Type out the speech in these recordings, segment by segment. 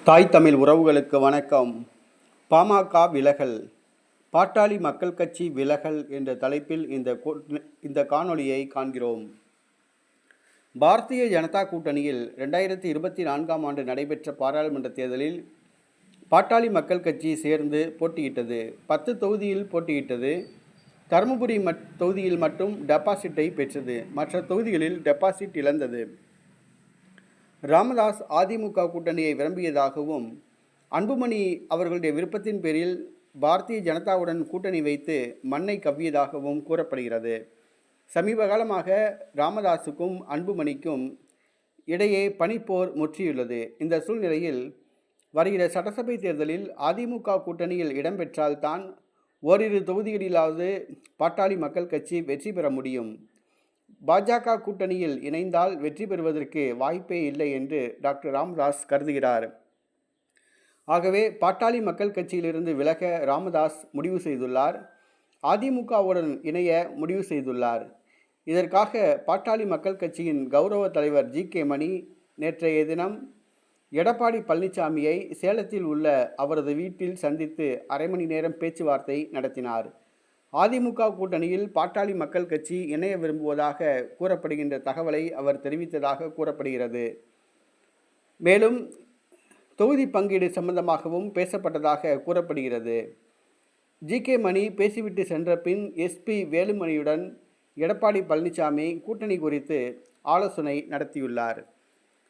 தாய் தமிழ் உறவுகளுக்கு வணக்கம். பாமக விலகல், பாட்டாளி மக்கள் கட்சி விலகல் என்ற தலைப்பில் இந்த காணொளியை காண்கிறோம். பாரதிய ஜனதா கூட்டணியில் 2024ஆம் ஆண்டு நடைபெற்ற பாராளுமன்ற தேர்தலில் பாட்டாளி மக்கள் கட்சி சேர்ந்து போட்டியிட்டது. 10 தொகுதியில் போட்டியிட்டது. தருமபுரி தொகுதியில் மட்டும் டெபாசிட்டை பெற்றது. மற்ற தொகுதிகளில் டெபாசிட் இழந்தது. ராமதாஸ் அதிமுக கூட்டணியை விரும்பியதாகவும், அன்புமணி அவர்களுடைய விருப்பத்தின் பேரில் பாரதிய ஜனதாவுடன் கூட்டணி வைத்து மண்ணை கவ்வியதாகவும் கூறப்படுகிறது. சமீப காலமாக ராமதாஸுக்கும் அன்புமணிக்கும் இடையே பனிப்போர் முற்றியுள்ளது. இந்த சூழ்நிலையில் வருகிற சட்டசபை தேர்தலில் அதிமுக கூட்டணியில் இடம்பெற்றால்தான் ஓரிரு தொகுதிகளிலாவது பாட்டாளி மக்கள் கட்சி வெற்றி பெற முடியும். பாஜக கூட்டணியில் இணைந்தால் வெற்றி பெறுவதற்கு வாய்ப்பே இல்லை என்று டாக்டர் ராமதாஸ் கருதுகிறார். ஆகவே பாட்டாளி மக்கள் கட்சியிலிருந்து விலக ராமதாஸ் முடிவு செய்துள்ளார். அதிமுகவுடன் இணைய முடிவு செய்துள்ளார். இதற்காக பாட்டாளி மக்கள் கட்சியின் கௌரவ தலைவர் ஜி.கே. மணி நேற்றைய தினம் எடப்பாடி பழனிசாமியை சேலத்தில் உள்ள அவரது வீட்டில் சந்தித்து அரை மணி நேரம் பேச்சுவார்த்தை நடத்தினார். அதிமுக கூட்டணியில் பாட்டாளி மக்கள் கட்சி இணைய விரும்புவதாக கூறப்படுகின்ற தகவலை அவர் தெரிவித்ததாக கூறப்படுகிறது. மேலும் தொகுதி பங்கீடு சம்பந்தமாகவும் பேசப்பட்டதாக கூறப்படுகிறது. ஜி.கே. மணி பேசிவிட்டு சென்ற பின் எஸ்.பி. வேலுமணியுடன் எடப்பாடி பழனிசாமி கூட்டணி குறித்து ஆலோசனை நடத்தியுள்ளார்.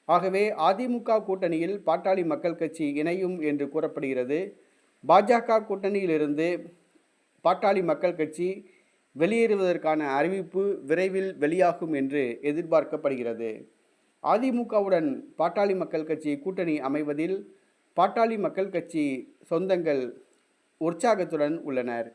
ஆகவே அதிமுக கூட்டணியில் பாட்டாளி மக்கள் கட்சி இணையும் என்று கூறப்படுகிறது. பாஜக கூட்டணியிலிருந்து பாட்டாளி மக்கள் கட்சி வெளியேறுவதற்கான அறிவிப்பு விரைவில் வெளியாகும் என்று எதிர்பார்க்கப்படுகிறது. அதிமுகவுடன் பாட்டாளி மக்கள் கட்சி கூட்டணி அமைவதில் பாட்டாளி மக்கள் கட்சி சொந்தங்கள் உற்சாகத்துடன் உள்ளனர்.